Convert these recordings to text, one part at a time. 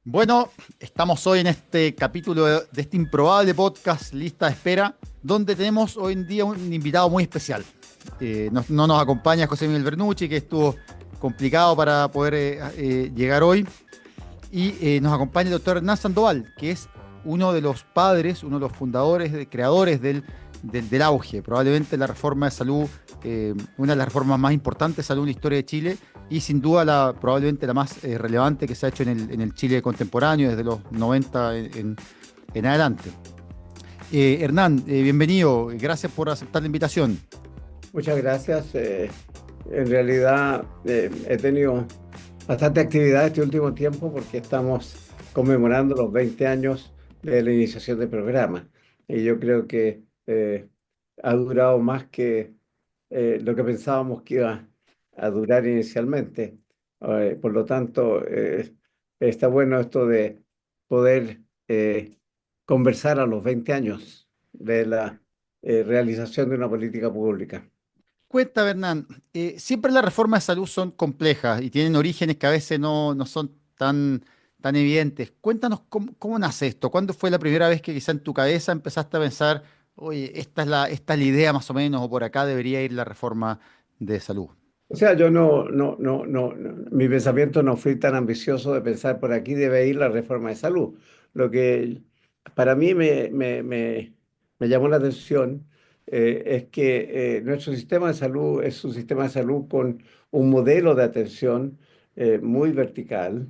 Bueno, estamos hoy en este capítulo de este improbable podcast Lista de Espera, donde tenemos hoy en día un invitado muy especial. No nos acompaña José Miguel Bernucci, que estuvo complicado para poder llegar hoy, y nos acompaña el doctor Hernán Sandoval, que es uno de los padres, uno de los fundadores, creadores del auge, probablemente la reforma de salud, una de las reformas más importantes de salud en la historia de Chile y sin duda probablemente la más relevante que se ha hecho en el Chile contemporáneo desde los 90 en adelante. Hernán, bienvenido, gracias por aceptar la invitación. Muchas gracias. En realidad he tenido bastante actividad este último tiempo porque estamos conmemorando los 20 años de la iniciación del programa. Y yo creo que ha durado más que lo que pensábamos que iba a durar inicialmente. Por lo tanto, está bueno esto de poder conversar a los 20 años de la realización de una política pública. Cuenta, Hernán, siempre las reformas de salud son complejas y tienen orígenes que a veces no son tan evidentes. Cuéntanos cómo nace esto. ¿Cuándo fue la primera vez que quizá en tu cabeza empezaste a pensar, oye, esta es la idea más o menos, o por acá debería ir la reforma de salud? O sea, yo mi pensamiento no fui tan ambicioso de pensar por aquí debe ir la reforma de salud. Lo que para mí me llamó la atención es que nuestro sistema de salud es un sistema de salud con un modelo de atención muy vertical,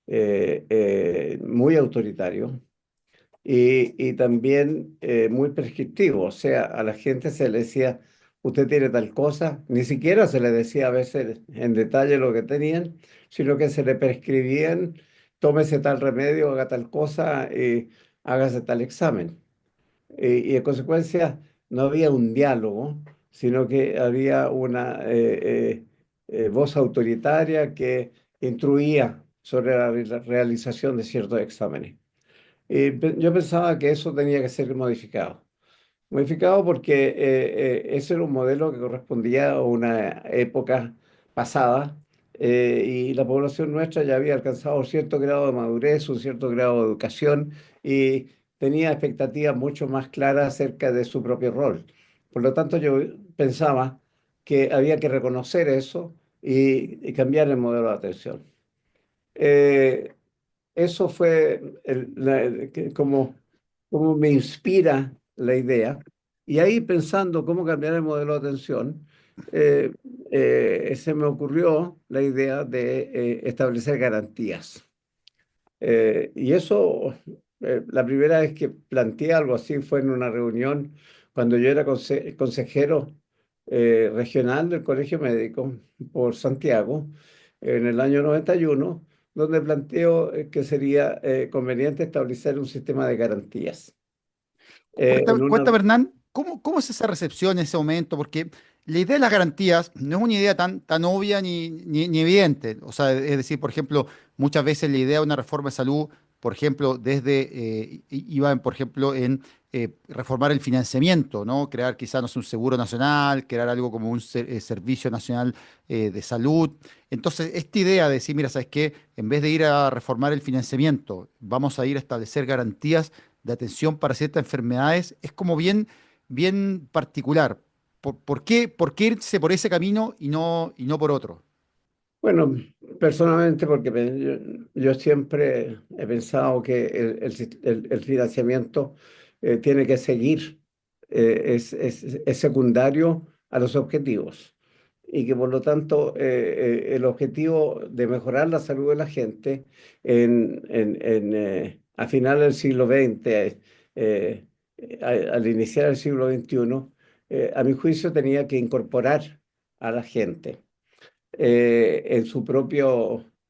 muy autoritario y también muy prescriptivo. O sea, a la gente se le decía, usted tiene tal cosa, ni siquiera se le decía a veces en detalle lo que tenían, sino que se le prescribían, tómese tal remedio, haga tal cosa y hágase tal examen. Y en consecuencia no había un diálogo, sino que había una voz autoritaria que instruía sobre la realización de ciertos exámenes. Yo pensaba que eso tenía que ser modificado. Modificado porque ese era un modelo que correspondía a una época pasada y la población nuestra ya había alcanzado cierto grado de madurez, un cierto grado de educación y tenía expectativas mucho más claras acerca de su propio rol. Por lo tanto, yo pensaba que había que reconocer eso y cambiar el modelo de atención. Eh, Eso fue como me inspira la idea. Y ahí pensando cómo cambiar el modelo de atención, eh, se me ocurrió la idea de establecer garantías. Y eso, la primera vez que planteé algo así fue en una reunión cuando yo era consejero regional del Colegio Médico por Santiago en el año 91, donde planteo que sería conveniente establecer un sistema de garantías. En una Cuéntame, Hernán, ¿cómo es esa recepción en ese momento? Porque la idea de las garantías no es una idea tan obvia ni evidente. O sea, es decir, por ejemplo, muchas veces la idea de una reforma de salud, por ejemplo, iba, por ejemplo, en reformar el financiamiento, ¿no? Crear quizás, no sé, un seguro nacional, crear algo como un servicio nacional de salud. Entonces, esta idea de decir, mira, ¿sabes qué? En vez de ir a reformar el financiamiento, vamos a ir a establecer garantías de atención para ciertas enfermedades es como bien particular. ¿Por qué irse por ese camino y no por otro? Bueno, personalmente, porque yo siempre he pensado que el financiamiento tiene que seguir, es secundario a los objetivos y que por lo tanto el objetivo de mejorar la salud de la gente a final del siglo XX, eh, al iniciar el siglo XXI, a mi juicio tenía que incorporar a la gente en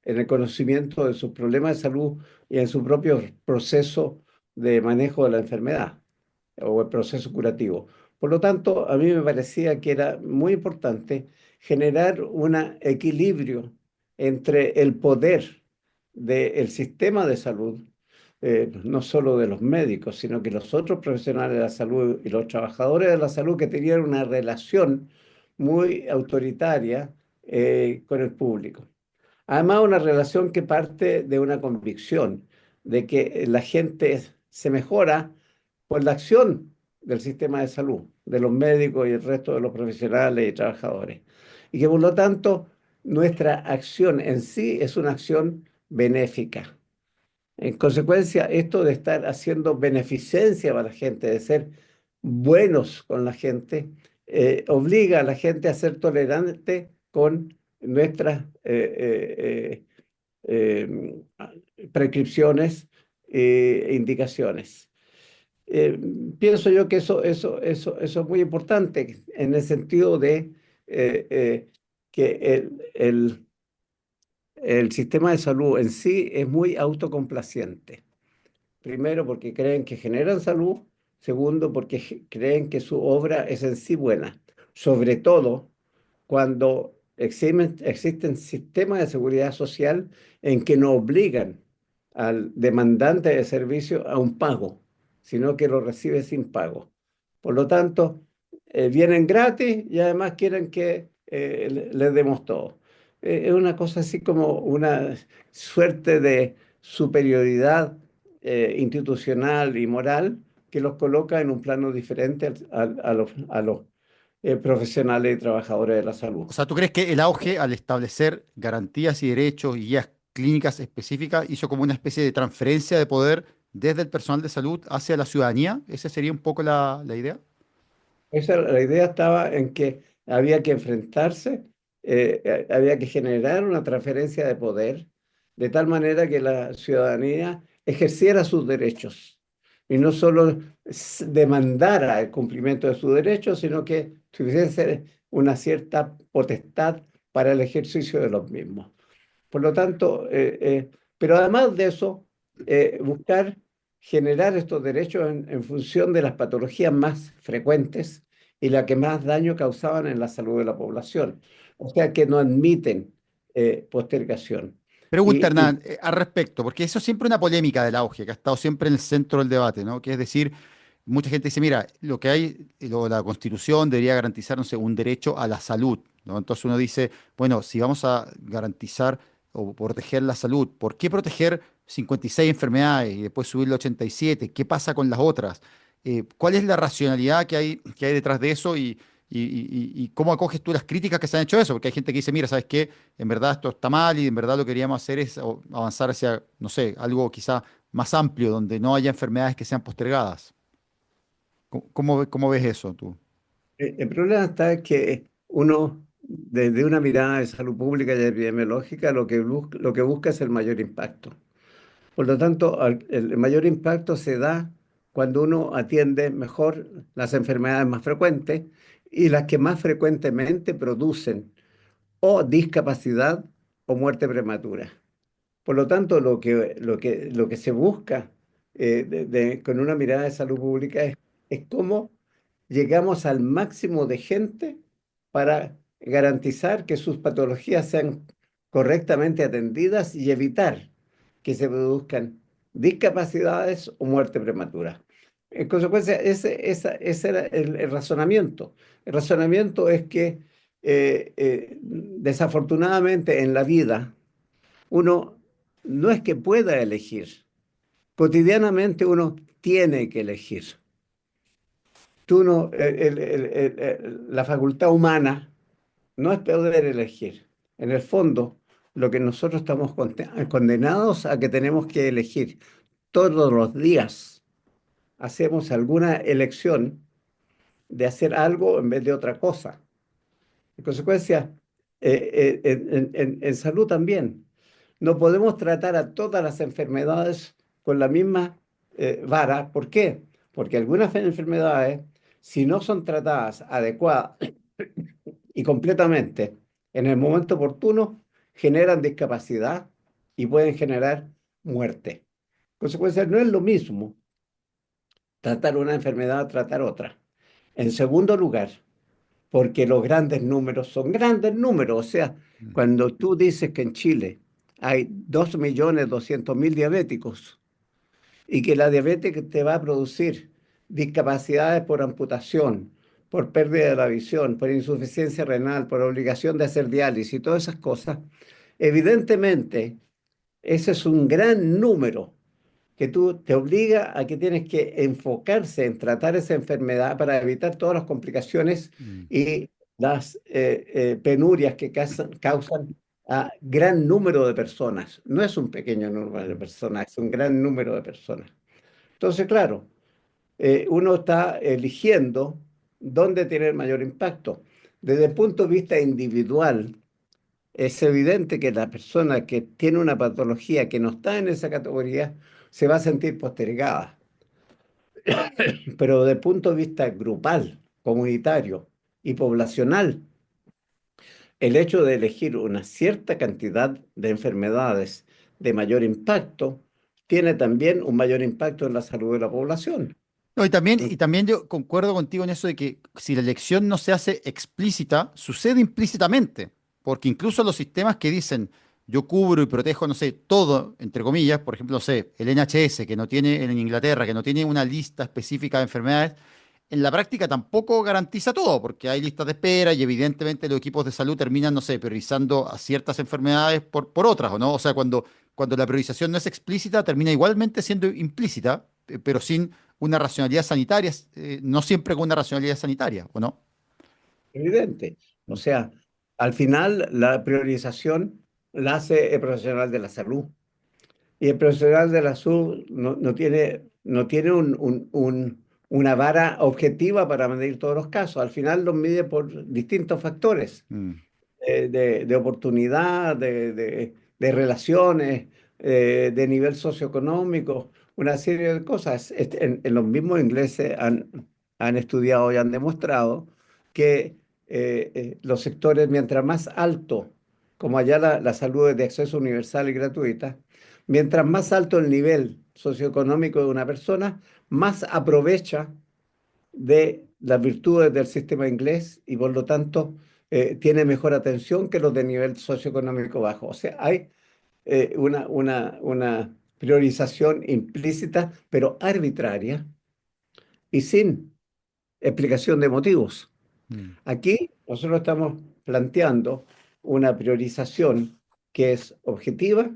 el conocimiento de sus problemas de salud y en su propio proceso de manejo de la enfermedad o el proceso curativo. Por lo tanto, a mí me parecía que era muy importante generar un equilibrio entre el poder del sistema de salud, no solo de los médicos, sino que los otros profesionales de la salud y los trabajadores de la salud que tenían una relación muy autoritaria con el público. Además, una relación que parte de una convicción de que la gente se mejora por la acción del sistema de salud, de los médicos y el resto de los profesionales y trabajadores. Y que por lo tanto nuestra acción en sí es una acción benéfica. En consecuencia, esto de estar haciendo beneficencia para la gente, de ser buenos con la gente, obliga a la gente a ser tolerante con nuestras prescripciones e indicaciones. Eh, Pienso yo que eso es muy importante en el sentido de que el sistema de salud en sí es muy autocomplaciente. Primero, porque creen que generan salud. Segundo, porque creen que su obra es en sí buena. Sobre todo cuando existen sistemas de seguridad social en que no obligan al demandante de servicio a un pago, sino que lo recibe sin pago. Por lo tanto, vienen gratis y además quieren que les demos todo. Es una cosa así como una suerte de superioridad institucional y moral que los coloca en un plano diferente a los profesionales y trabajadores de la salud. O sea, ¿tú crees que el auge al establecer garantías y derechos y guías clínicas específicas hizo como una especie de transferencia de poder desde el personal de salud hacia la ciudadanía? ¿Esa sería un poco la idea? La idea estaba en que había que enfrentarse, había que generar una transferencia de poder de tal manera que la ciudadanía ejerciera sus derechos y no solo demandara el cumplimiento de sus derechos, sino que tuviese una cierta potestad para el ejercicio de los mismos. Por lo tanto, pero además de eso, buscar generar estos derechos en función de las patologías más frecuentes y las que más daño causaban en la salud de la población. O sea, que no admiten postergación. Pregunta, Y Hernán, al respecto, porque eso es siempre una polémica del auge, que ha estado siempre en el centro del debate, ¿no? Que es decir, mucha gente dice, mira, lo que hay, la Constitución debería garantizar, no sé, un derecho a la salud, ¿no? Entonces uno dice, bueno, si vamos a garantizar o proteger la salud, ¿por qué proteger 56 enfermedades y después subirlo a 87? ¿Qué pasa con las otras? ¿Cuál es la racionalidad que hay detrás de eso y cómo acoges tú las críticas que se han hecho a eso? Porque hay gente que dice, mira, ¿sabes qué? En verdad esto está mal y en verdad lo que queríamos hacer es avanzar hacia, no sé, algo quizá más amplio, donde no haya enfermedades que sean postergadas. ¿Cómo ves eso tú? el problema está que uno, desde una mirada de salud pública y epidemiológica, lo que busca es el mayor impacto. Por lo tanto, el mayor impacto se da cuando uno atiende mejor las enfermedades más frecuentes y las que más frecuentemente producen o discapacidad o muerte prematura. Por lo tanto, lo que se busca con una mirada de salud pública es cómo llegamos al máximo de gente para garantizar que sus patologías sean correctamente atendidas y evitar que se produzcan discapacidades o muerte prematura. En consecuencia, ese era el razonamiento. El razonamiento es que desafortunadamente en la vida uno no es que pueda elegir, cotidianamente uno tiene que elegir. Tú no, la facultad humana no es poder elegir. En el fondo, lo que nosotros estamos condenados a que tenemos que elegir todos los días, hacemos alguna elección de hacer algo en vez de otra cosa. En consecuencia, en salud también. No podemos tratar a todas las enfermedades con la misma vara. ¿Por qué? Porque algunas enfermedades, si no son tratadas adecuada y completamente en el momento oportuno, generan discapacidad y pueden generar muerte. En consecuencia, no es lo mismo tratar una enfermedad a tratar otra. En segundo lugar, porque los grandes números son grandes números. O sea, Mm. cuando tú dices que en Chile hay 2.200.000 diabéticos y que la diabetes te va a producir discapacidades por amputación, por pérdida de la visión, por insuficiencia renal, por obligación de hacer diálisis y todas esas cosas, Evidentemente, ese es un gran número que tú te obliga a que tienes que enfocarse en tratar esa enfermedad para evitar todas las complicaciones Mm, y las penurias que causan a gran número de personas. No es un pequeño número de mm. personas, es un gran número de personas. Entonces, claro, uno está eligiendo dónde tiene el mayor impacto. Desde el punto de vista individual, es evidente que la persona que tiene una patología que no está en esa categoría se va a sentir postergada. Pero desde el punto de vista grupal, comunitario y poblacional, el hecho de elegir una cierta cantidad de enfermedades de mayor impacto tiene también un mayor impacto en la salud de la población. No, y también yo concuerdo contigo en eso de que si la elección no se hace explícita, sucede implícitamente, porque incluso los sistemas que dicen yo cubro y protejo, no sé, todo, entre comillas, por ejemplo, no sé, el NHS, que no tiene en Inglaterra, que no tiene una lista específica de enfermedades, en la práctica tampoco garantiza todo, porque hay listas de espera y evidentemente los equipos de salud terminan, no sé, priorizando a ciertas enfermedades por otras, ¿o no? O sea, cuando la priorización no es explícita, termina igualmente siendo implícita, pero sin una racionalidad sanitaria, no siempre con una racionalidad sanitaria, ¿o no? Evidente. O Mm, sea, al final la priorización la hace el profesional de la salud. Y el profesional de la salud no tiene una vara objetiva para medir todos los casos. Al final los mide por distintos factores mm, de oportunidad, de relaciones, de nivel socioeconómico, una serie de cosas. En los mismos ingleses han estudiado y han demostrado que los sectores, mientras más alto, como allá la salud es de acceso universal y gratuita, mientras más alto el nivel socioeconómico de una persona, más aprovecha de las virtudes del sistema inglés y por lo tanto tiene mejor atención que los de nivel socioeconómico bajo. O sea, hay una priorización implícita, pero arbitraria y sin explicación de motivos. mm. Aquí nosotros estamos planteando una priorización que es objetiva,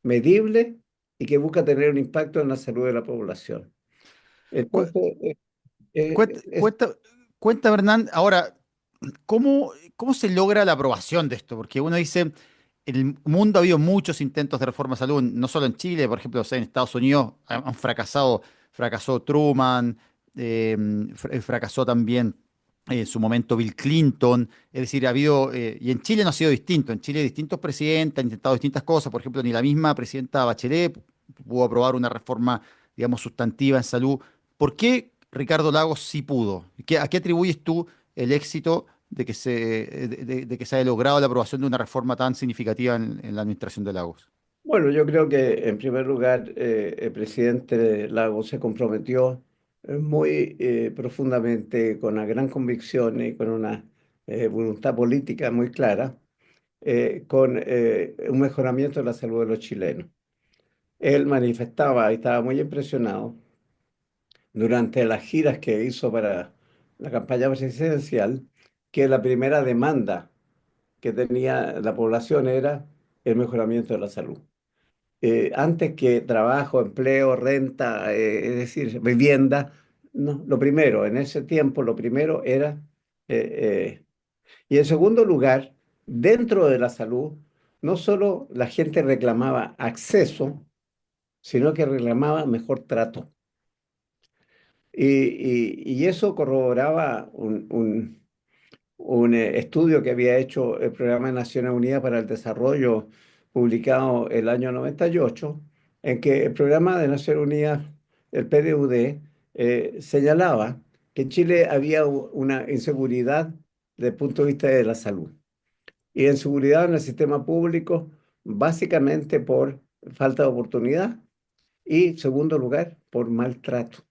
medible y que busca tener un impacto en la salud de la población. Cu- Entonces, Cuenta, es cuenta, cuenta, Hernán, ahora, ¿cómo se logra la aprobación de esto? Porque uno dice, en el mundo ha habido muchos intentos de reforma de salud, no solo en Chile, por ejemplo, o sea, en Estados Unidos han fracasado, fracasó Truman, fracasó también en su momento Bill Clinton, es decir, ha habido, y en Chile no ha sido distinto, en Chile distintos presidentes han intentado distintas cosas, por ejemplo, ni la misma presidenta Bachelet pudo aprobar una reforma, digamos, sustantiva en salud. ¿Por qué Ricardo Lagos sí pudo? ¿A qué atribuyes tú el éxito de que se haya logrado la aprobación de una reforma tan significativa en la administración de Lagos? Bueno, yo creo que en primer lugar el presidente Lagos se comprometió muy profundamente, con una gran convicción y con una voluntad política muy clara, con un mejoramiento de la salud de los chilenos. Él manifestaba y estaba muy impresionado durante las giras que hizo para la campaña presidencial que la primera demanda que tenía la población era el mejoramiento de la salud. Antes que trabajo, empleo, renta, es decir, vivienda, no, lo primero, en ese tiempo, lo primero era, eh, y en segundo lugar, dentro de la salud, no solo la gente reclamaba acceso, sino que reclamaba mejor trato. Y eso corroboraba un estudio que había hecho el Programa de Naciones Unidas para el Desarrollo, publicado el año 98, en que el Programa de Naciones Unidas, el PDUD, señalaba que en Chile había una inseguridad desde el punto de vista de la salud. Y inseguridad en el sistema público, básicamente por falta de oportunidad y, segundo lugar, por maltrato.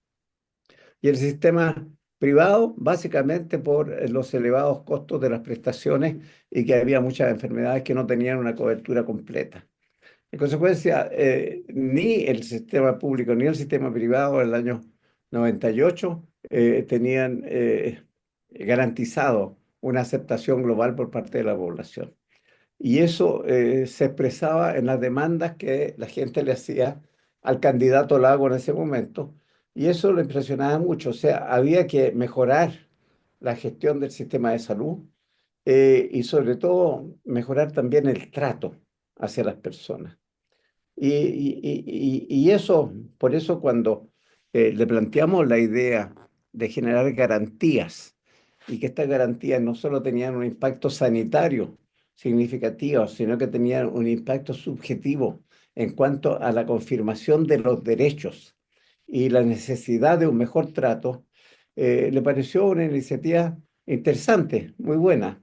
Y el sistema privado, básicamente por los elevados costos de las prestaciones y que había muchas enfermedades que no tenían una cobertura completa. En consecuencia, ni el sistema público ni el sistema privado en el año 98 tenían garantizado una aceptación global por parte de la población. Y eso se expresaba en las demandas que la gente le hacía al candidato Lago en ese momento. Y eso lo impresionaba mucho. O sea, había que mejorar la gestión del sistema de salud y sobre todo mejorar también el trato hacia las personas. Y eso, por eso cuando le planteamos la idea de generar garantías y que estas garantías no solo tenían un impacto sanitario significativo, sino que tenían un impacto subjetivo en cuanto a la confirmación de los derechos y la necesidad de un mejor trato, le pareció una iniciativa interesante, muy buena.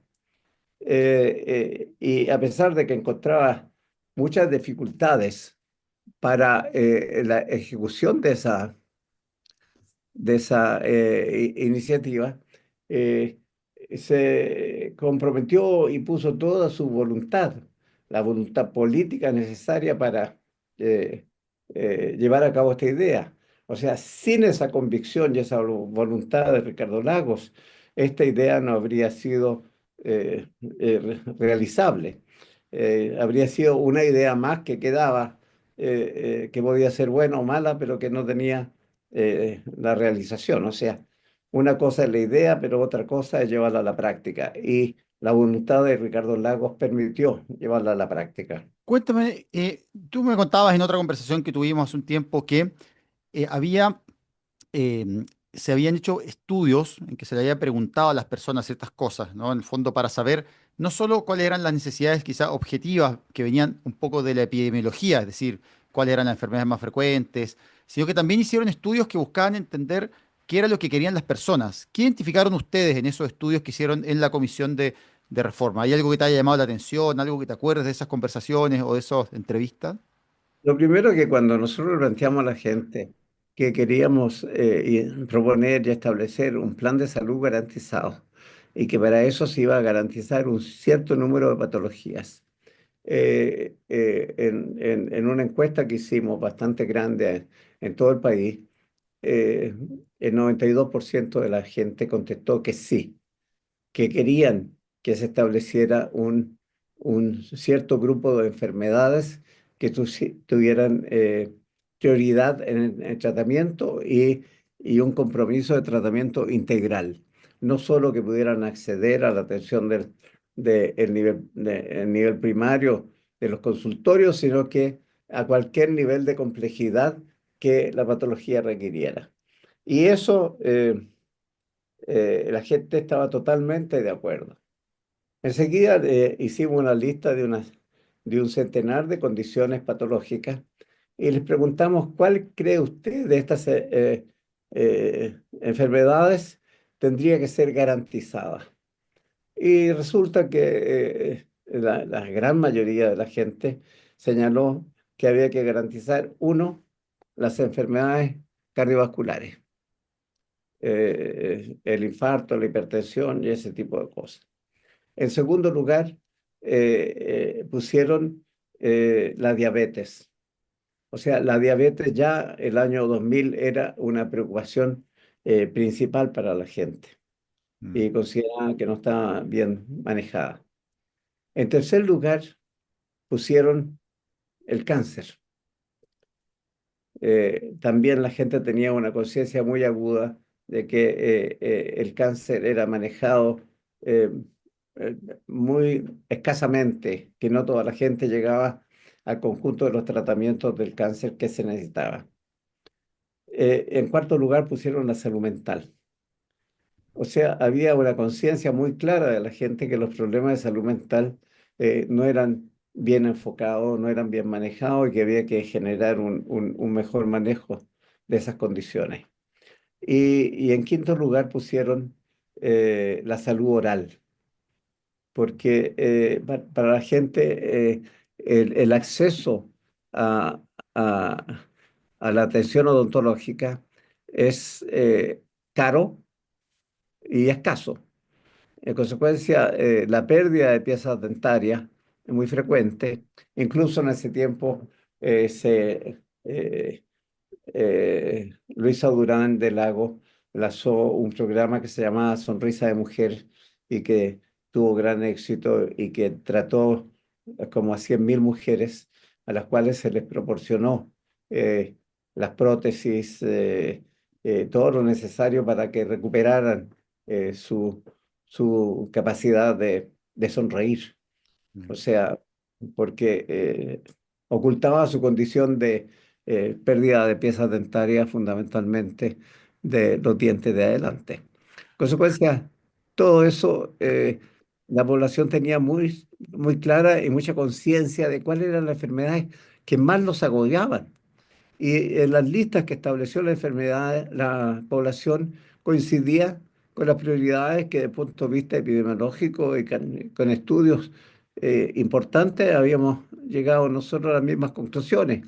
Y a pesar de que encontraba muchas dificultades para la ejecución de esa iniciativa, eh, se comprometió y puso toda su voluntad, la voluntad política necesaria para eh, llevar a cabo esta idea. O sea, sin esa convicción y esa voluntad de Ricardo Lagos, esta idea no habría sido realizable. Habría sido una idea más que quedaba, que podía ser buena o mala, pero que no tenía la realización. O sea, una cosa es la idea, pero otra cosa es llevarla a la práctica. Y la voluntad de Ricardo Lagos permitió llevarla a la práctica. Cuéntame, tú me contabas en otra conversación que tuvimos hace un tiempo que había se habían hecho estudios en que se le había preguntado a las personas ciertas cosas, ¿no? En el fondo para saber no solo cuáles eran las necesidades quizás objetivas que venían un poco de la epidemiología, es decir, cuáles eran las enfermedades más frecuentes, sino que también hicieron estudios que buscaban entender qué era lo que querían las personas. ¿Qué identificaron ustedes en esos estudios que hicieron en la comisión de reforma? ¿Hay algo que te haya llamado la atención, algo que te acuerdes de esas conversaciones o de esas entrevistas? Lo primero que cuando nosotros le planteamos a la gente que queríamos proponer y establecer un plan de salud garantizado y que para eso se iba a garantizar un cierto número de patologías. En una encuesta que hicimos bastante grande en todo el país, eh, el 92% de la gente contestó que sí, que querían que se estableciera un cierto grupo de enfermedades que tuvieran prioridad en el tratamiento y un compromiso de tratamiento integral. No solo que pudieran acceder a la atención el nivel primario de los consultorios, sino que a cualquier nivel de complejidad que la patología requiriera. Y eso la gente estaba totalmente de acuerdo. Enseguida hicimos una lista de un centenar de condiciones patológicas y les preguntamos cuál cree usted de estas enfermedades tendría que ser garantizada. Y resulta que la gran mayoría de la gente señaló que había que garantizar, uno, las enfermedades cardiovasculares, el infarto, la hipertensión y ese tipo de cosas. En segundo lugar, pusieron la diabetes. O sea, la diabetes ya el año 2000 era una preocupación principal para la gente Mm. y consideraban que no estaba bien manejada. En tercer lugar, pusieron el cáncer. También la gente tenía una conciencia muy aguda de que el cáncer era manejado eh, eh, muy escasamente, que no toda la gente llegaba al conjunto de los tratamientos del cáncer que se necesitaba. En cuarto lugar pusieron la salud mental. O sea, había una conciencia muy clara de la gente que los problemas de salud mental no eran bien enfocados, no eran bien manejados y que había que generar un mejor manejo de esas condiciones. Y en quinto lugar pusieron la salud oral, porque para la gente el acceso a, a- a la atención odontológica es caro y escaso. En consecuencia, la pérdida de piezas dentarias es muy frecuente. Incluso en ese tiempo, Luisa Durán del Lago lanzó un programa que se llamaba Sonrisa de Mujer y que tuvo gran éxito y que trató como a 100.000 mujeres a las cuales se les proporcionó eh, las prótesis, todo lo necesario para que recuperaran su capacidad de sonreír. O sea, porque ocultaba su condición de pérdida de piezas dentarias, fundamentalmente de los dientes de adelante. Consecuencia, todo eso, la población tenía muy clara y mucha conciencia de cuáles eran las enfermedades que más los agobiaban. Y en las listas que estableció la enfermedad, la población coincidía con las prioridades que, desde el punto de vista epidemiológico y con estudios importantes, habíamos llegado nosotros a las mismas conclusiones: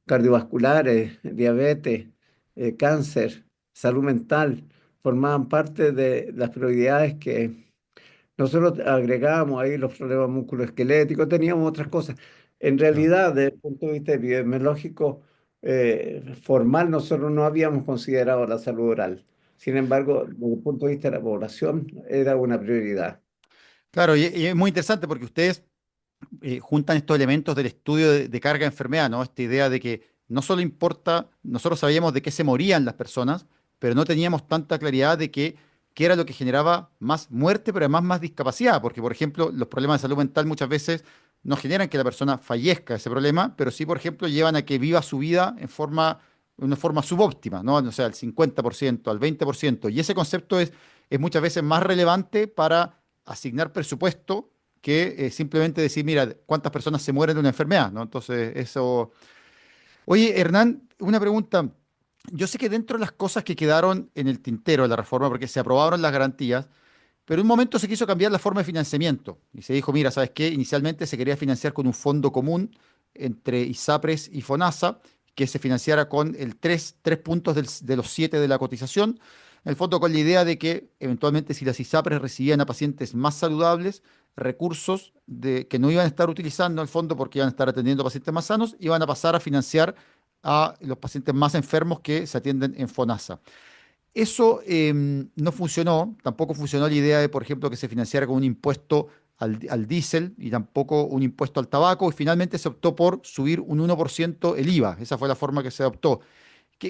cardiovasculares, diabetes, cáncer, salud mental, formaban parte de las prioridades que nosotros agregábamos ahí los problemas musculoesqueléticos, teníamos otras cosas. En Claro. realidad, desde el punto de vista epidemiológico, formal, nosotros no habíamos considerado la salud oral. Sin embargo, desde el punto de vista de la población, era una prioridad. Claro, y es muy interesante porque ustedes juntan estos elementos del estudio de carga de enfermedad, ¿no? Esta idea de que no solo importa, nosotros sabíamos de qué se morían las personas, pero no teníamos tanta claridad de qué era lo que generaba más muerte, pero además más discapacidad, porque, por ejemplo, los problemas de salud mental muchas veces no generan que la persona fallezca de ese problema, pero sí, por ejemplo, llevan a que viva su vida una forma subóptima, ¿no? O sea, al 50%, al 20%, y ese concepto es muchas veces más relevante para asignar presupuesto que simplemente decir, mira, cuántas personas se mueren de una enfermedad, ¿no? Entonces, eso... Oye, Hernán, una pregunta. Yo sé que dentro de las cosas que quedaron en el tintero de la reforma, porque se aprobaron las garantías, pero en un momento se quiso cambiar la forma de financiamiento y se dijo, mira, ¿sabes qué? Inicialmente se quería financiar con un fondo común entre ISAPRES y FONASA, que se financiara con el tres puntos de los 7 de la cotización. En el fondo con la idea de que eventualmente si las ISAPRES recibían a pacientes más saludables, recursos que no iban a estar utilizando el fondo porque iban a estar atendiendo a pacientes más sanos, iban a pasar a financiar a los pacientes más enfermos que se atienden en FONASA. Eso no funcionó, tampoco funcionó la idea de, por ejemplo, que se financiara con un impuesto al diésel y tampoco un impuesto al tabaco, y finalmente se optó por subir un 1% el IVA. Esa fue la forma que se adoptó.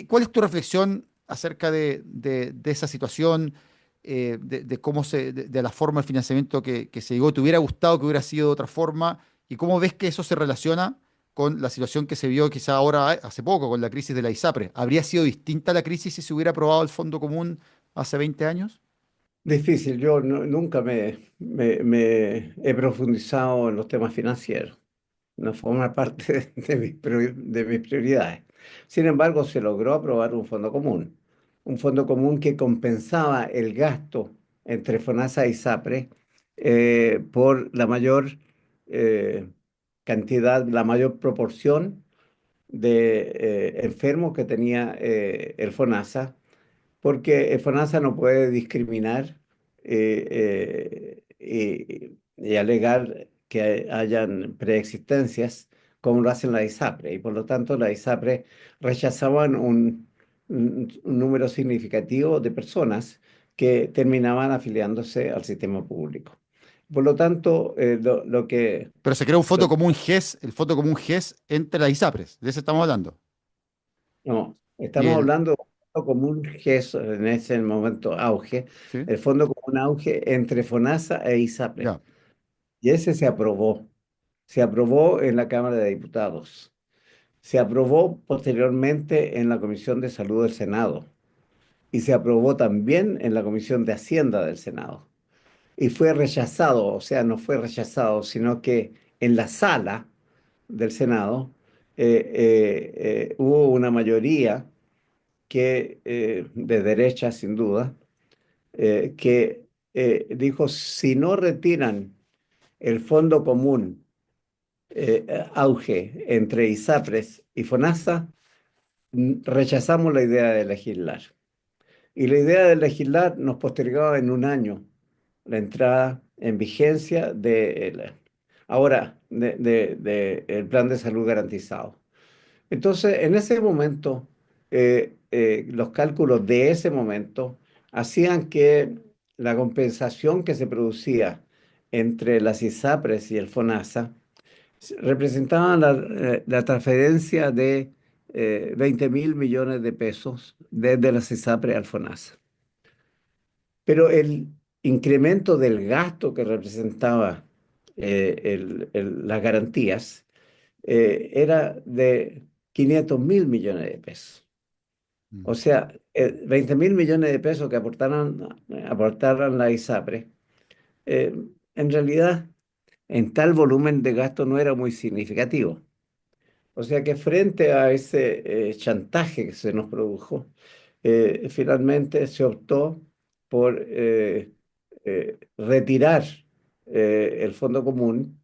¿Cuál es tu reflexión acerca de esa situación, de cómo de la forma de financiamiento que se llegó? ¿Te hubiera gustado que hubiera sido de otra forma? ¿Y cómo ves que eso se relaciona con la situación que se vio quizá ahora, hace poco, con la crisis de la ISAPRE? ¿Habría sido distinta la crisis si se hubiera aprobado el Fondo Común hace 20 años? Difícil, yo nunca me he profundizado en los temas financieros. No forma parte de mis prioridades. Sin embargo, se logró aprobar un fondo común que compensaba el gasto entre FONASA y SAPRE por la mayor eh, cantidad, la mayor proporción de enfermos que tenía el FONASA, porque FONASA no puede discriminar y alegar que hayan preexistencias como lo hacen la ISAPRE. Y por lo tanto, la ISAPRE rechazaban un número significativo de personas que terminaban afiliándose al sistema público. Por lo tanto, lo que... Pero se creó un lo- fondo común GES, el Fondo Común GES entre las ISAPRES, de eso estamos hablando. no, Y estamos el, hablando de un fondo común que es en ese momento auge, ¿sí? el fondo común auge entre FONASA e ISAPRE. Ya. Y ese se aprobó en la Cámara de Diputados, se aprobó posteriormente en la Comisión de Salud del Senado y se aprobó también en la Comisión de Hacienda del Senado. Y fue rechazado, o sea, no fue rechazado, sino que en la sala del Senado hubo una mayoría de derecha, sin duda, que dijo, si no retiran el fondo común auge entre ISAPRES y FONASA, rechazamos la idea de legislar. Y la idea de legislar nos postergaba en un año la entrada en vigencia el plan de salud garantizado. Entonces, en ese momento, los cálculos de ese momento hacían que la compensación que se producía entre las ISAPRES y el FONASA representaban la transferencia de 20.000 millones de pesos desde la CISAPRE al FONASA. Pero el incremento del gasto que representaba las garantías era de 500.000 millones de pesos. Mm, O sea, 20.000 millones de pesos que aportaran la ISAPRE, eh, en realidad en tal volumen de gasto no era muy significativo. O sea que frente a ese chantaje que se nos produjo, finalmente se optó por retirar el fondo común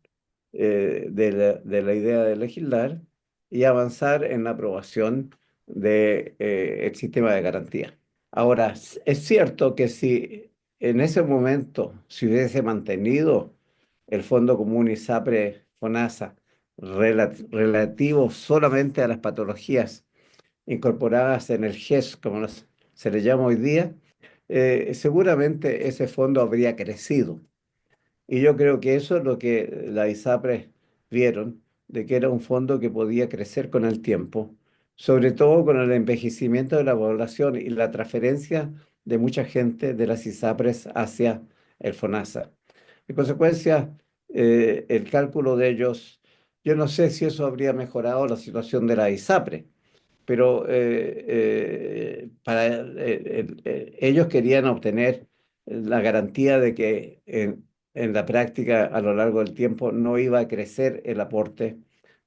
de la idea de legislar y avanzar en la aprobación del sistema de garantía. Ahora, es cierto que si en ese momento se hubiese mantenido el Fondo Común ISAPRE-FONASA relativo solamente a las patologías incorporadas en el GES, como se le llama hoy día, seguramente ese fondo habría crecido. Y yo creo que eso es lo que la ISAPRES vieron, de que era un fondo que podía crecer con el tiempo, sobre todo con el envejecimiento de la población y la transferencia de mucha gente de las ISAPRES hacia el FONASA. En consecuencia, el cálculo de ellos, yo no sé si eso habría mejorado la situación de la ISAPRE, pero ellos querían obtener la garantía de que en la práctica, a lo largo del tiempo, no iba a crecer el aporte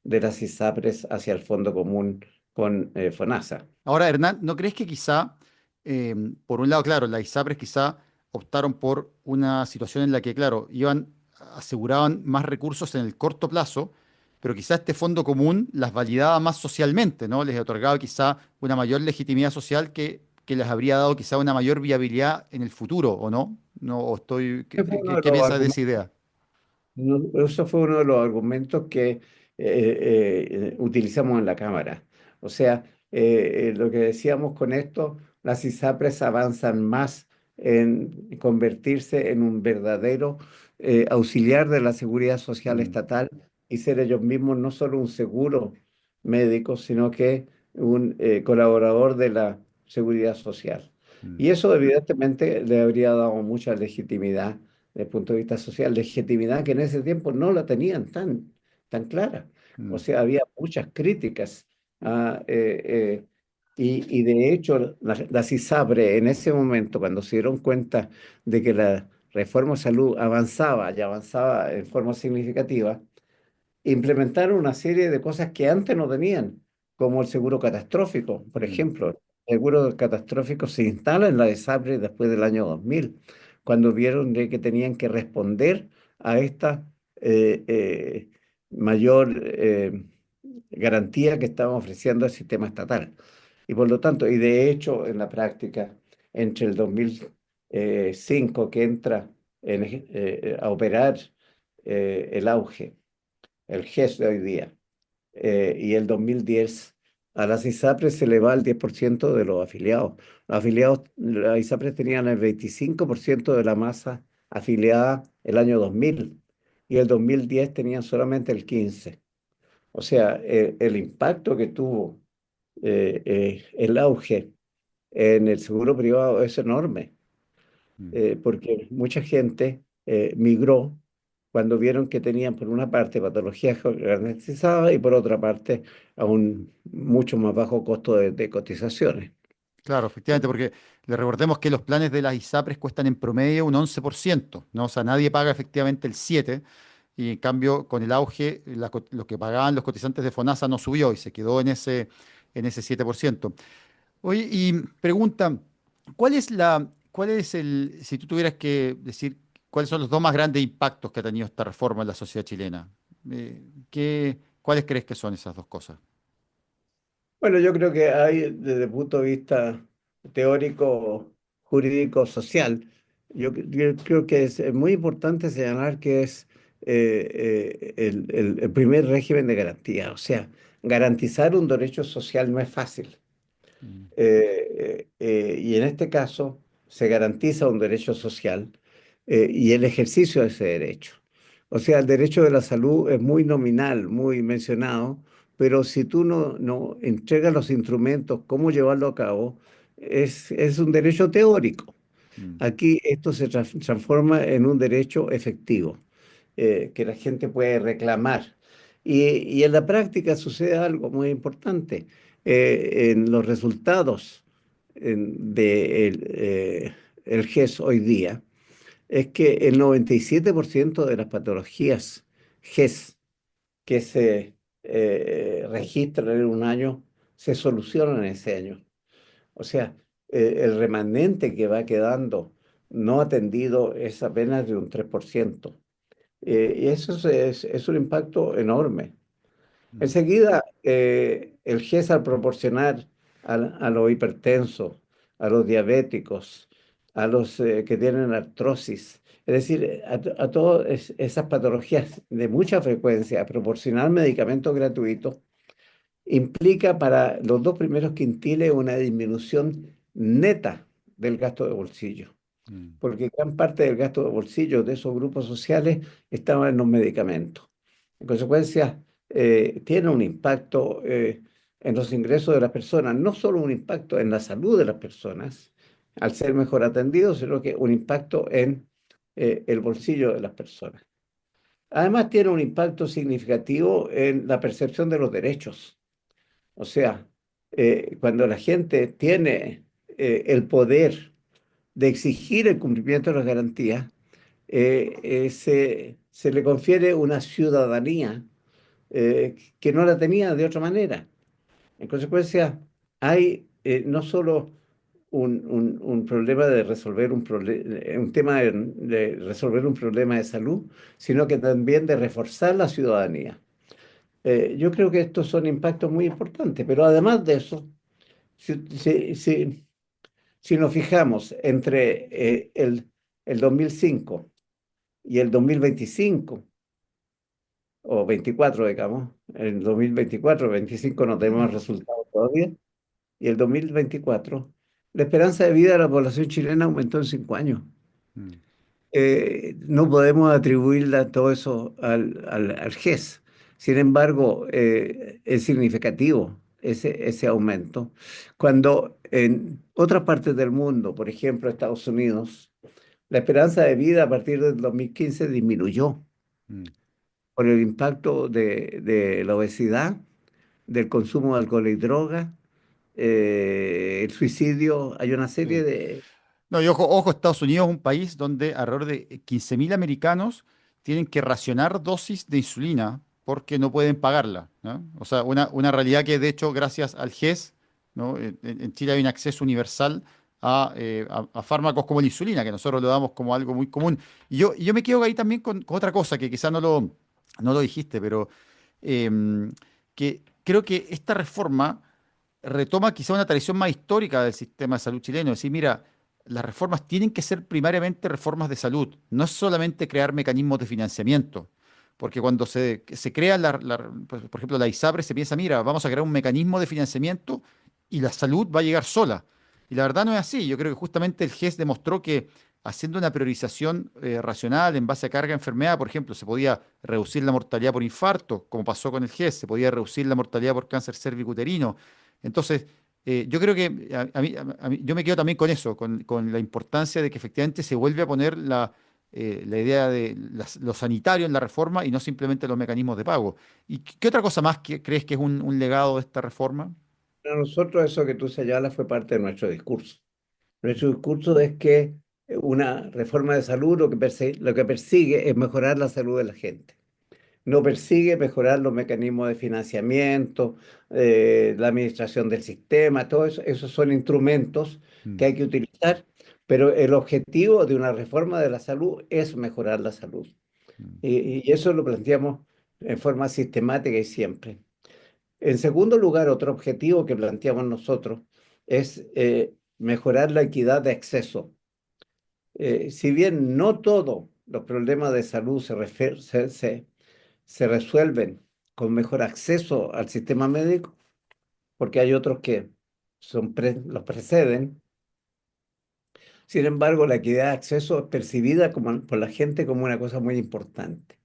de las ISAPRES hacia el Fondo Común con FONASA. Ahora, Hernán, ¿no crees que quizá, por un lado, claro, las ISAPRES quizá optaron por una situación en la que, claro, aseguraban más recursos en el corto plazo, pero quizá este fondo común las validaba más socialmente, ¿no? Les otorgaba quizá una mayor legitimidad social que les habría dado quizá una mayor viabilidad en el futuro, ¿o no? No, o estoy, Ese fue uno de ¿qué los piensas de esa argumentos. idea? Eso fue uno de los argumentos que utilizamos en la Cámara. O sea, lo que decíamos con esto, las ISAPRES avanzan más en convertirse en un verdadero auxiliar de la seguridad social Mm, estatal y ser ellos mismos no solo un seguro médico, sino que un colaborador de la seguridad social. mm, Y eso evidentemente le habría dado mucha legitimidad desde el punto de vista social, legitimidad que en ese tiempo no la tenían tan clara. O mm, sea, había muchas críticas. ah, eh, eh, y de hecho, la CISAPRE en ese momento, cuando se dieron cuenta de que la reforma de salud avanzaba y avanzaba en forma significativa, implementaron una serie de cosas que antes no tenían, como el seguro catastrófico. Por mm, ejemplo, el seguro catastrófico se instala en la ISAPRE después del año 2000, cuando vieron de que tenían que responder a esta eh, eh, mayor garantía que estaba ofreciendo el sistema estatal. Y por lo tanto, y de hecho, en la práctica, entre el 2005 que entra a operar el auge, el GES de hoy día, y el 2010, a las ISAPRES se le va el 10% de los afiliados. Los afiliados, las ISAPRES tenían el 25% de la masa afiliada el año 2000 y el 2010 tenían solamente el 15%. O sea, el impacto que tuvo el auge en el seguro privado es enorme mm. porque mucha gente migró cuando vieron que tenían por una parte patologías garantizadas y por otra parte a un mucho más bajo costo de cotizaciones. Claro, efectivamente, porque le recordemos que los planes de las ISAPRES cuestan en promedio un 11%, ¿no? O sea, nadie paga efectivamente el 7%, y en cambio, con el auge, lo que pagaban los cotizantes de FONASA no subió y se quedó en ese 7%. Oye, y pregunta, si tú tuvieras que decir cuáles son los dos más grandes impactos que ha tenido esta reforma en la sociedad chilena? ¿Cuáles crees que son esas dos cosas? Bueno, yo creo que hay desde el punto de vista teórico, jurídico, social, yo creo que es muy importante señalar que es el primer régimen de garantía. O sea, garantizar un derecho social no es fácil. Mm, Y en este caso se garantiza un derecho social y el ejercicio de ese derecho. O sea, el derecho de la salud es muy nominal, muy mencionado, pero si tú no entregas los instrumentos, cómo llevarlo a cabo, es un derecho teórico. Mm, Aquí esto se transforma en un derecho efectivo, que la gente puede reclamar. Y en la práctica sucede algo muy importante. En los resultados el GES hoy día, es que el 97% de las patologías GES que se registran en un año se solucionan en ese año. O sea, el remanente que va quedando no atendido es apenas de un 3%. Y eso es un impacto enorme. mm, Enseguida, el GES al proporcionar a los hipertensos, a los diabéticos, a los que tienen artrosis, es decir, a todas esas patologías de mucha frecuencia, proporcionar medicamentos gratuitos implica para los dos primeros quintiles una disminución neta del gasto de bolsillo, mm, porque gran parte del gasto de bolsillo de esos grupos sociales estaba en los medicamentos. En consecuencia, tiene un impacto en los ingresos de las personas, no solo un impacto en la salud de las personas, al ser mejor atendidos, sino que un impacto en el bolsillo de las personas. Además, tiene un impacto significativo en la percepción de los derechos. O sea, cuando la gente tiene el poder de exigir el cumplimiento de las garantías, se le confiere una ciudadanía que no la tenía de otra manera. En consecuencia, hay no solo un problema de resolver un tema de resolver un problema de salud, sino que también de reforzar la ciudadanía. Yo creo que estos son impactos muy importantes, pero además de eso, si nos fijamos entre el 2005 y el 2025, o 24, digamos, el 2024, 25 no tenemos resultados todavía, y el 2024, la esperanza de vida de la población chilena aumentó en 5 años. mm, No podemos atribuirle todo eso al GES. Sin embargo, es significativo ese aumento. Cuando en otras partes del mundo, por ejemplo, Estados Unidos, la esperanza de vida a partir del 2015 disminuyó mm. por el impacto de la obesidad, del consumo de alcohol y drogas, el suicidio. Hay una serie Sí. de... No, y ojo, ojo, Estados Unidos es un país donde alrededor de 15.000 americanos tienen que racionar dosis de insulina porque no pueden pagarla, ¿no? O sea, una realidad que de hecho gracias al GES, ¿no? En Chile hay un acceso universal a fármacos como la insulina, que nosotros lo damos como algo muy común. Y yo me quedo ahí también con otra cosa que quizás no lo dijiste, pero que creo que esta reforma retoma quizá una tradición más histórica del sistema de salud chileno. Es decir, mira, las reformas tienen que ser primariamente reformas de salud, no es solamente crear mecanismos de financiamiento. Porque cuando se crea, por ejemplo, la ISAPRE, se piensa, mira, vamos a crear un mecanismo de financiamiento y la salud va a llegar sola. Y la verdad no es así. Yo creo que justamente el GES demostró que haciendo una priorización racional en base a carga de enfermedad, por ejemplo, se podía reducir la mortalidad por infarto, como pasó con el GES, se podía reducir la mortalidad por cáncer cervicuterino. Entonces, yo creo que yo me quedo también con eso, con la importancia de que efectivamente se vuelve a poner la idea de lo sanitario en la reforma y no simplemente los mecanismos de pago. ¿Y qué otra cosa más crees que es un legado de esta reforma? Para nosotros eso que tú señalas fue parte de nuestro discurso. Nuestro discurso es que una reforma de salud lo que persigue es mejorar la salud de la gente. No persigue mejorar los mecanismos de financiamiento, la administración del sistema, todo eso, esos son instrumentos que Mm, hay que utilizar, pero el objetivo de una reforma de la salud es mejorar la salud. mm, Y eso lo planteamos en forma sistemática y siempre. En segundo lugar, otro objetivo que planteamos nosotros es mejorar la equidad de acceso. Si bien no todos los problemas de salud se resuelven con mejor acceso al sistema médico, porque hay otros que los preceden. Sin embargo, la equidad de acceso es percibida por la gente como una cosa muy importante.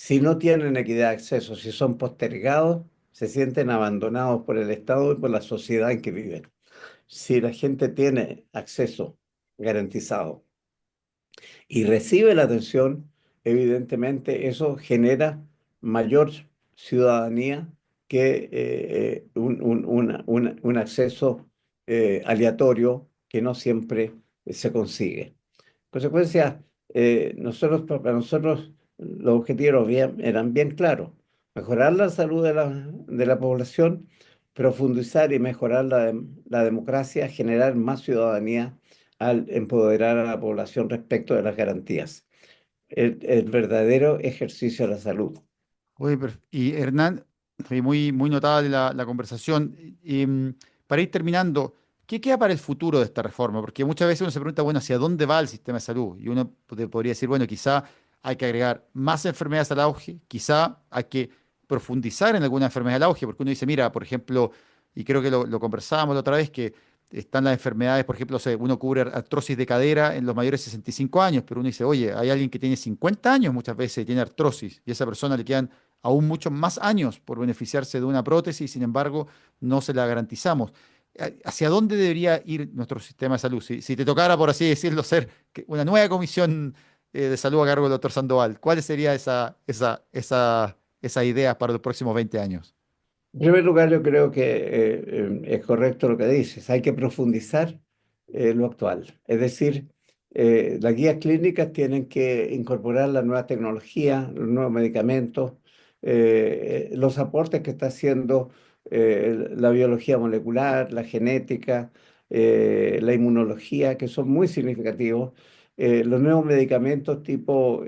Si no tienen equidad de acceso, si son postergados, se sienten abandonados por el Estado y por la sociedad en que viven. Si la gente tiene acceso garantizado y recibe la atención, evidentemente eso genera mayor ciudadanía que un acceso aleatorio que no siempre se consigue. Consecuencia, para nosotros los objetivos eran bien claros. Mejorar la salud de la población, profundizar y mejorar la democracia, generar más ciudadanía al empoderar a la población respecto de las garantías. El verdadero ejercicio de la salud. Oye, y Hernán, fue muy notable la conversación. Para ir terminando, ¿qué queda para el futuro de esta reforma? Porque muchas veces uno se pregunta, bueno, ¿hacia dónde va el sistema de salud? Y uno podría decir, bueno, quizá hay que agregar más enfermedades al auge, quizá hay que profundizar en alguna enfermedad al auge, porque uno dice, mira, por ejemplo, y creo que lo conversábamos la otra vez, que están las enfermedades, por ejemplo, uno cubre artrosis de cadera en los mayores de 65 años, pero uno dice, oye, hay alguien que tiene 50 años muchas veces y tiene artrosis, y a esa persona le quedan aún muchos más años por beneficiarse de una prótesis, sin embargo, no se la garantizamos. ¿Hacia dónde debería ir nuestro sistema de salud? Si te tocara, por así decirlo, ser una nueva comisión de salud a cargo del doctor Sandoval, ¿cuál sería esa idea para los próximos 20 años? En primer lugar, yo creo que es correcto lo que dices. Hay que profundizar lo actual. Es decir, las guías clínicas tienen que incorporar la nueva tecnología, los nuevos medicamentos, los aportes que está haciendo la biología molecular, la genética, la inmunología, que son muy significativos. Los nuevos medicamentos tipo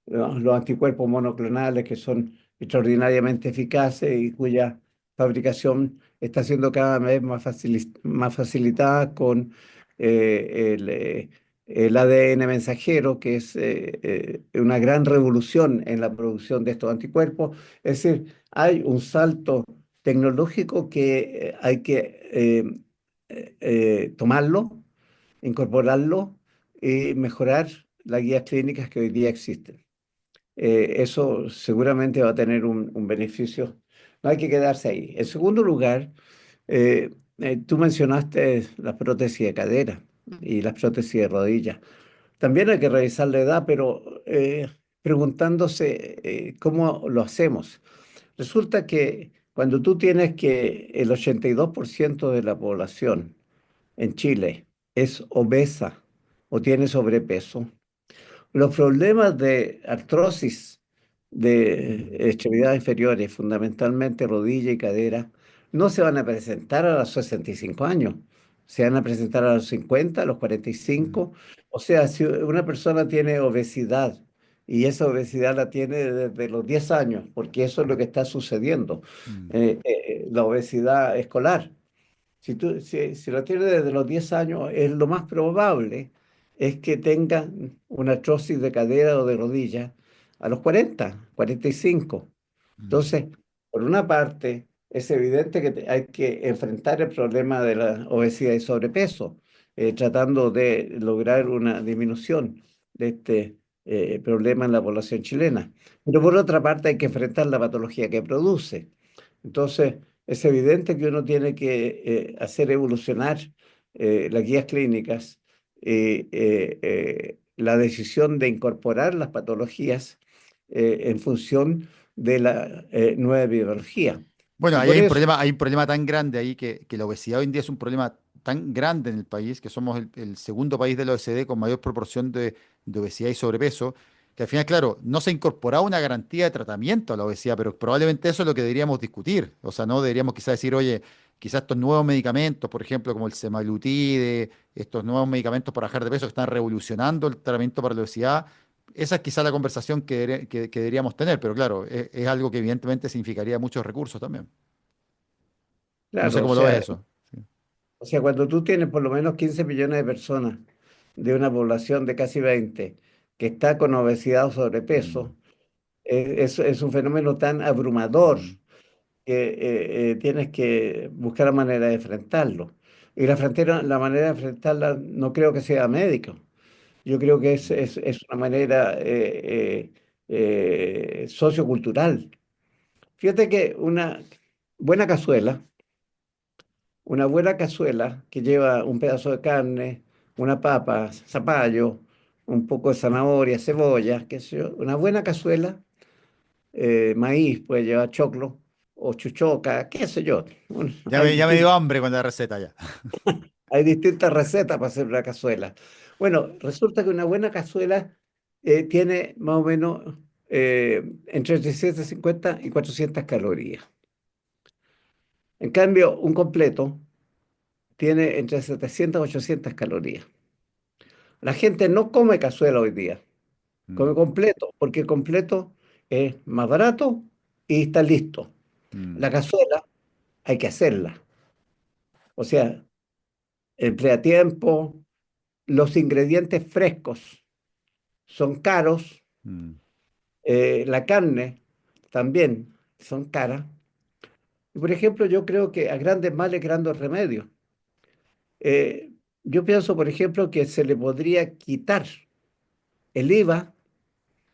los anticuerpos monoclonales, que son extraordinariamente eficaces y cuya fabricación está siendo cada vez más facilitada con el ADN mensajero, que es una gran revolución en la producción de estos anticuerpos. Es decir, hay un salto tecnológico que hay que tomarlo, incorporarlo y mejorar las guías clínicas que hoy día existen. Eso seguramente va a tener un beneficio. No hay que quedarse ahí. En segundo lugar, eh, tú mencionaste las prótesis de cadera y las prótesis de rodilla. También hay que revisar la edad, pero preguntándose cómo lo hacemos. Resulta que cuando tú tienes que el 82% de la población en Chile es obesa o tiene sobrepeso, los problemas de artrosis de extremidades inferiores, fundamentalmente rodilla y cadera, no se van a presentar a los 65 años, se van a presentar a los 50, a los Mm, 45. O sea, si una persona tiene obesidad y esa obesidad la tiene desde los 10 años, porque eso es lo que está sucediendo, mm, la obesidad escolar. Si lo tiene desde los 10 años, es lo más probable es que tenga una artrosis de cadera o de rodilla a los 40, 45. mm, Entonces, por una parte, es evidente que hay que enfrentar el problema de la obesidad y sobrepeso, tratando de lograr una disminución de este problema en la población chilena. Pero por otra parte, hay que enfrentar la patología que produce. Entonces, es evidente que uno tiene que hacer evolucionar las guías clínicas, la decisión de incorporar las patologías en función de la nueva biología. Bueno, Y ahí por eso, hay un problema tan grande ahí que la obesidad hoy en día es un problema tan grande en el país, que somos el segundo país de la OECD con mayor proporción de obesidad y sobrepeso, que al final, claro, no se ha incorporado una garantía de tratamiento a la obesidad, pero probablemente eso es lo que deberíamos discutir. O sea, no deberíamos quizás decir, oye, quizás estos nuevos medicamentos, por ejemplo, como el semaglutide, estos nuevos medicamentos para bajar de peso que están revolucionando el tratamiento para la obesidad, esa es quizá la conversación que deberíamos tener, pero claro, es algo que evidentemente significaría muchos recursos también. No sé claro, cómo lo ves eso. Sí. o sea, cuando tú tienes por lo menos 15 millones de personas de una población de casi 20 que está con obesidad o Mm, sobrepeso, es un fenómeno tan abrumador mm, que tienes que buscar la manera de enfrentarlo. Y la manera de enfrentarla no creo que sea médica. Yo creo que mm, es una manera sociocultural. Fíjate que buena cazuela, una buena cazuela que lleva un pedazo de carne, una papa, zapallo, un poco de zanahoria, cebolla, qué sé yo, una buena cazuela, maíz, puede llevar choclo o chuchoca, qué sé yo. Hay Ya me dio distintas, hambre con la receta ya. hay distintas recetas para hacer una cazuela. Bueno, resulta que una buena cazuela tiene más o menos entre 350 y 400 calorías. En cambio, un completo tiene entre 700 y 800 calorías. La gente no come cazuela hoy día, Mm, come completo, porque el completo es más barato y está listo. mm, La cazuela hay que hacerla, o sea, emplea tiempo, los ingredientes frescos son caros, mm, la carne también son caras. Y por ejemplo, yo creo que a grandes males, grandes remedios. Eh, yo pienso, por ejemplo, que se le podría quitar el IVA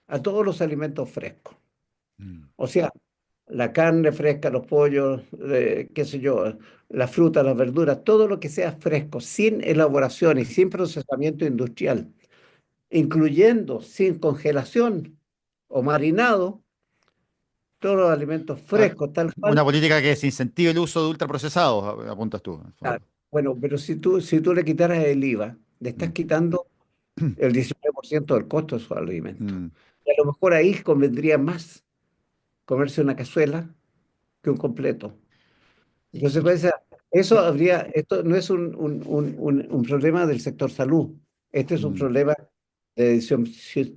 a todos los alimentos frescos. mm. O sea, la carne fresca, los pollos, qué sé yo, la fruta, las verduras, todo lo que sea fresco, sin elaboración y sin procesamiento industrial, incluyendo sin congelación o marinado, todos los alimentos Ah, frescos, tal una cual. política que se incentive el uso de ultraprocesados, apuntas tú, en el Ah, fondo. bueno, pero si tú le quitaras el IVA, le estás Mm, quitando el 19% del costo de sus alimentos. mm. Y a lo mejor ahí convendría más comerse una cazuela que un completo. En Y- y- consecuencia, esto no es un problema del sector salud, este es un mm. problema de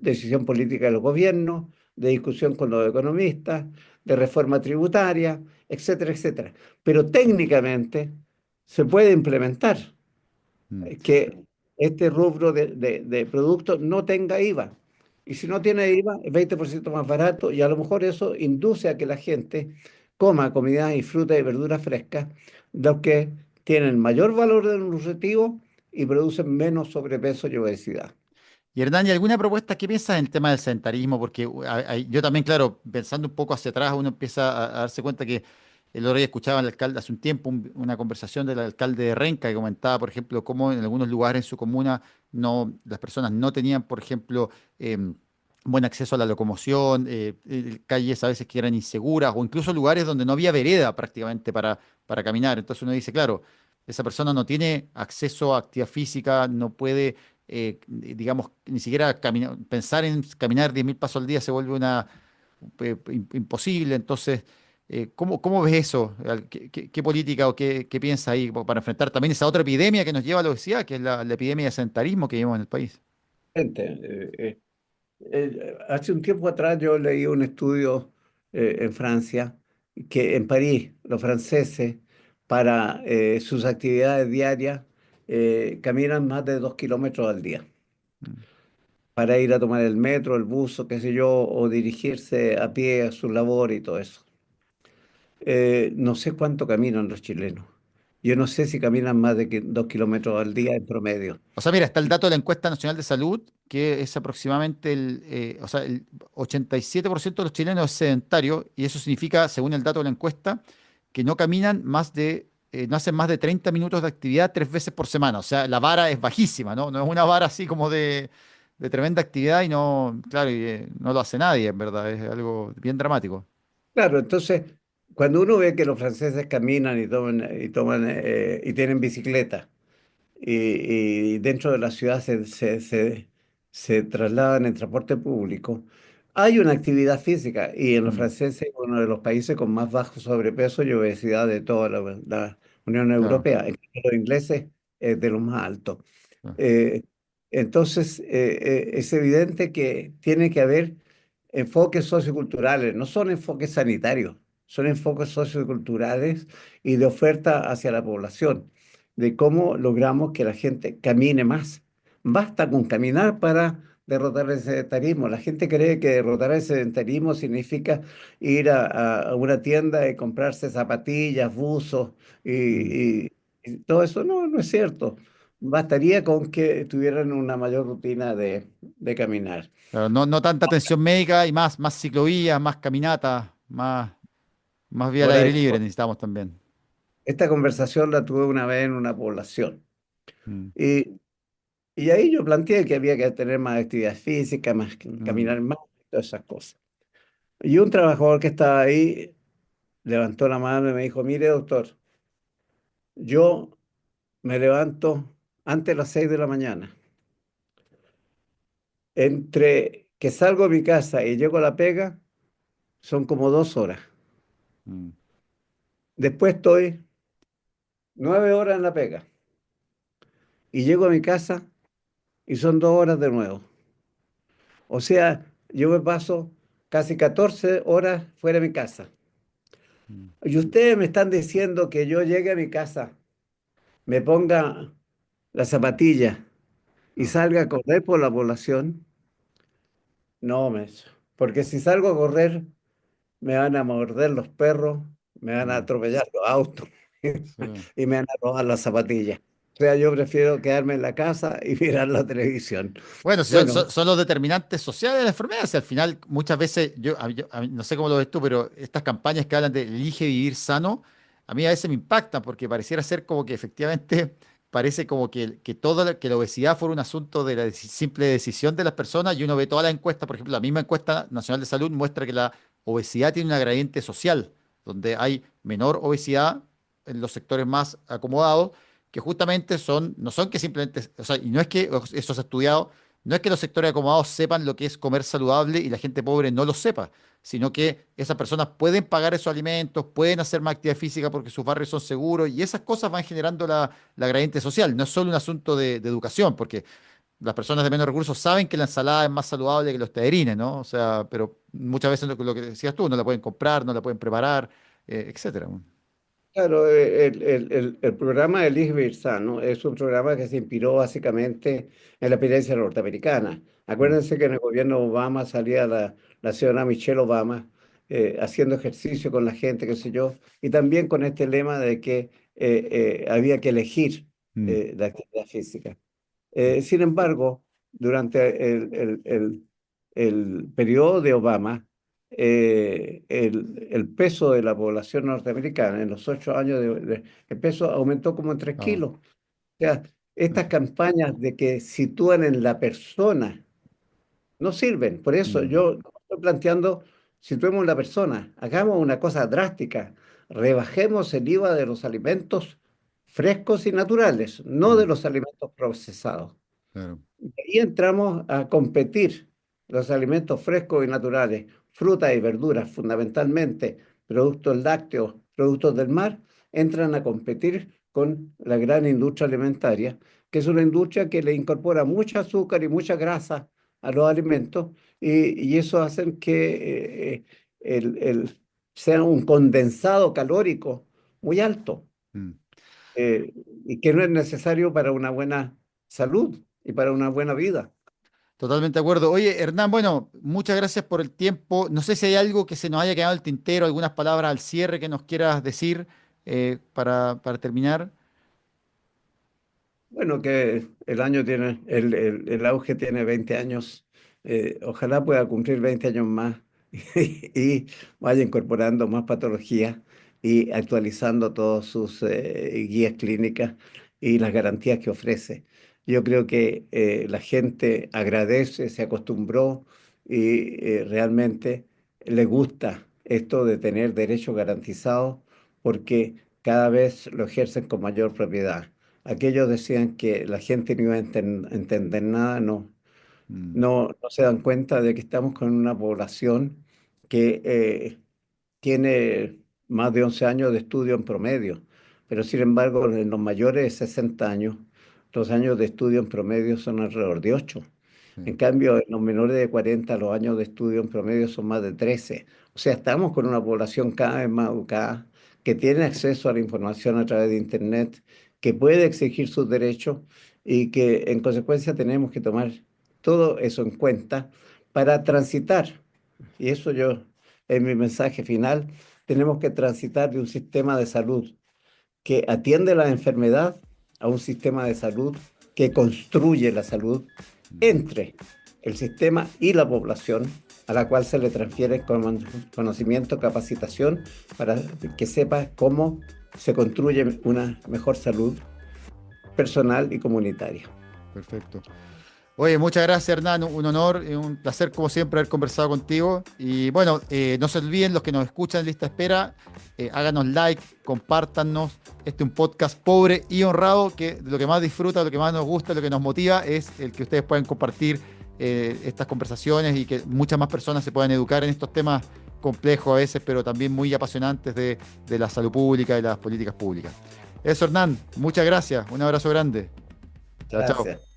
decisión política de los gobiernos, de discusión con los economistas, de reforma tributaria, etcétera, etcétera. Pero técnicamente se puede implementar Mm. que este rubro de productos no tenga IVA. Y si no tiene IVA, es 20% más barato y a lo mejor eso induce a que la gente coma comida y fruta y verduras frescas, los que tienen mayor valor nutritivo y producen menos sobrepeso y obesidad. Y Hernán, ¿y alguna propuesta? ¿Qué piensas en el tema del sedentarismo? Porque yo también, claro, pensando un poco hacia atrás, uno empieza a darse cuenta que el otro día escuchaba al alcalde hace un tiempo una conversación del alcalde de Renca que comentaba, por ejemplo, cómo en algunos lugares en su comuna las personas no tenían, por ejemplo, buen acceso a la locomoción, calles a veces que eran inseguras o incluso lugares donde no había vereda prácticamente para caminar. Entonces uno dice, claro, esa persona no tiene acceso a actividad física, no puede digamos, ni siquiera pensar en caminar 10.000 pasos al día se vuelve imposible. Entonces, ¿cómo ves eso? ¿Qué política o qué piensas ahí para enfrentar también esa otra epidemia que nos lleva a la obesidad, que es la epidemia de sedentarismo que vivimos en el país? Gente, hace un tiempo atrás yo leí un estudio en Francia que en París los franceses para sus actividades diarias caminan más de 2 kilómetros al día Mm. para ir a tomar el metro, el bus o qué sé yo, o dirigirse a pie a su labor y todo eso. No sé cuánto caminan los chilenos. Yo no sé si caminan más de 2 kilómetros al día en promedio. O sea, mira, está el dato de la encuesta nacional de salud, que es aproximadamente o sea, el 87% de los chilenos es sedentario, y eso significa, según el dato de la encuesta, que no caminan no hacen más de 30 minutos de actividad 3 veces por semana. O sea, la vara es bajísima, ¿no? No es una vara así como de tremenda actividad y no, claro, no lo hace nadie, en verdad, es algo bien dramático. Claro, entonces, cuando uno ve que los franceses caminan y tienen bicicleta y dentro de la ciudad se trasladan en transporte público, hay una actividad física y en los Mm, franceses es uno de los países con más bajo sobrepeso y obesidad de toda la Unión claro, Europea. En cambio, los ingleses es de los más altos. claro. Eh, entonces, es evidente que tiene que haber enfoques socioculturales, no son enfoques sanitarios, son enfoques socioculturales y de oferta hacia la población, de cómo logramos que la gente camine más. Basta con caminar para derrotar el sedentarismo. La gente cree que derrotar el sedentarismo significa ir a una tienda y comprarse zapatillas, buzos Mm, y todo eso. No, no es cierto. Bastaría con que tuvieran una mayor rutina de caminar. Claro, no, no tanta atención médica y más ciclovías, más caminatas, más vía al Ahora, aire libre necesitamos también. esta conversación la tuve una vez en una población Mm, y, y ahí yo planteé que había que tener más actividad física, más mm, caminar más, todas esas cosas. Y un trabajador que estaba ahí levantó la mano y me dijo, mire, doctor, yo me levanto antes de las 6 de la mañana. Entre que salgo de mi casa y llego a la pega, son como 2 horas. mm, Después estoy 9 horas en la pega y llego a mi casa y son 2 horas de nuevo. O sea, yo me paso casi 14 horas fuera de mi casa. mm. Y ustedes me están diciendo que yo llegue a mi casa, me ponga la zapatilla y No, salga a correr por la población. No, porque si salgo a correr, me van a morder los perros, me van a mm, atropellar los autos sí. y me van a robar las zapatillas. O sea, yo prefiero quedarme en la casa y mirar la televisión. Bueno, Bueno, son los determinantes sociales de la enfermedad. Si al final, muchas veces, a mí, no sé cómo lo ves tú, pero estas campañas que hablan de elige vivir sano, a mí a veces me impactan porque pareciera ser como que efectivamente parece como que la obesidad fuera un asunto de la simple decisión de las personas y uno ve toda la encuesta, por ejemplo, la misma encuesta nacional de salud muestra que la obesidad tiene un gradiente social, donde hay menor obesidad en los sectores más acomodados, que justamente no son que simplemente, o sea, y no es que eso se ha estudiado, no es que los sectores acomodados sepan lo que es comer saludable y la gente pobre no lo sepa, sino que esas personas pueden pagar esos alimentos, pueden hacer más actividad física porque sus barrios son seguros y esas cosas van generando la gradiente social. No es solo un asunto de educación, porque las personas de menos recursos saben que la ensalada es más saludable que los tallarines, ¿no? O sea, pero muchas veces lo que decías tú, no la pueden comprar, no la pueden preparar, etcétera. claro, el programa Elige Vivir Sano es un programa que se inspiró básicamente en la experiencia norteamericana. Mm, Acuérdense que en el gobierno Obama salía la señora Michelle Obama haciendo ejercicio con la gente, qué sé yo, y también con este lema de que había que elegir mm, la actividad física. Sin embargo, durante el periodo de Obama, el peso de la población norteamericana en los 8 años el peso aumentó como en 3 ah, kilos. O sea, sí, estas campañas de que sitúan en la persona no sirven. Por eso mm, yo estoy planteando, situemos en la persona, hagamos una cosa drástica, rebajemos el IVA de los alimentos frescos y naturales, no de mm, los alimentos procesados. claro, Y ahí entramos a competir los alimentos frescos y naturales, frutas y verduras fundamentalmente, productos lácteos, productos del mar, entran a competir con la gran industria alimentaria, que es una industria que le incorpora mucho azúcar y mucha grasa a los alimentos y eso hace que sea un condensado calórico muy alto mm. eh, y que no es necesario para una buena salud y para una buena vida. Totalmente de acuerdo. Oye, Hernán, bueno, muchas gracias por el tiempo. No sé si hay algo que se nos haya quedado en el tintero, algunas palabras al cierre que nos quieras decir para terminar. Bueno, que el año tiene, el auge tiene 20 años. Ojalá pueda cumplir 20 años más y vaya incorporando más patologías y actualizando todas sus guías clínicas y las garantías que ofrece. Yo creo que la gente agradece, se acostumbró y realmente le gusta esto de tener derechos garantizados porque cada vez lo ejercen con mayor propiedad. Aquellos decían que la gente no iba a entender nada, Mm, no se dan cuenta de que estamos con una población que tiene más de 11 años de estudio en promedio, pero sin embargo en los mayores de 60 años, los años de estudio en promedio son alrededor de 8. En sí, cambio, en los menores de 40 los años de estudio en promedio son más de 13. O sea, estamos con una población cada vez más educada, que tiene acceso a la información a través de Internet, que puede exigir sus derechos y que en consecuencia tenemos que tomar todo eso en cuenta para transitar. Y eso yo, en mi mensaje final, tenemos que transitar de un sistema de salud que atiende la enfermedad a un sistema de salud que construye la salud mm, entre el sistema y la población, a la cual se le transfiere conocimiento, capacitación, para que sepa cómo se construye una mejor salud personal y comunitaria. Perfecto. Oye, muchas gracias, Hernán. Un honor y un placer, como siempre, haber conversado contigo. Y bueno, no se olviden, los que nos escuchan en lista de espera, háganos like, compártanos. Este es un podcast pobre y honrado, que lo que más disfruta, lo que más nos gusta, lo que nos motiva es el que ustedes puedan compartir estas conversaciones y que muchas más personas se puedan educar en estos temas complejos a veces, pero también muy apasionantes de la salud pública y las políticas públicas. Eso, Hernán, muchas gracias. Un abrazo grande. Chao, chao. Gracias.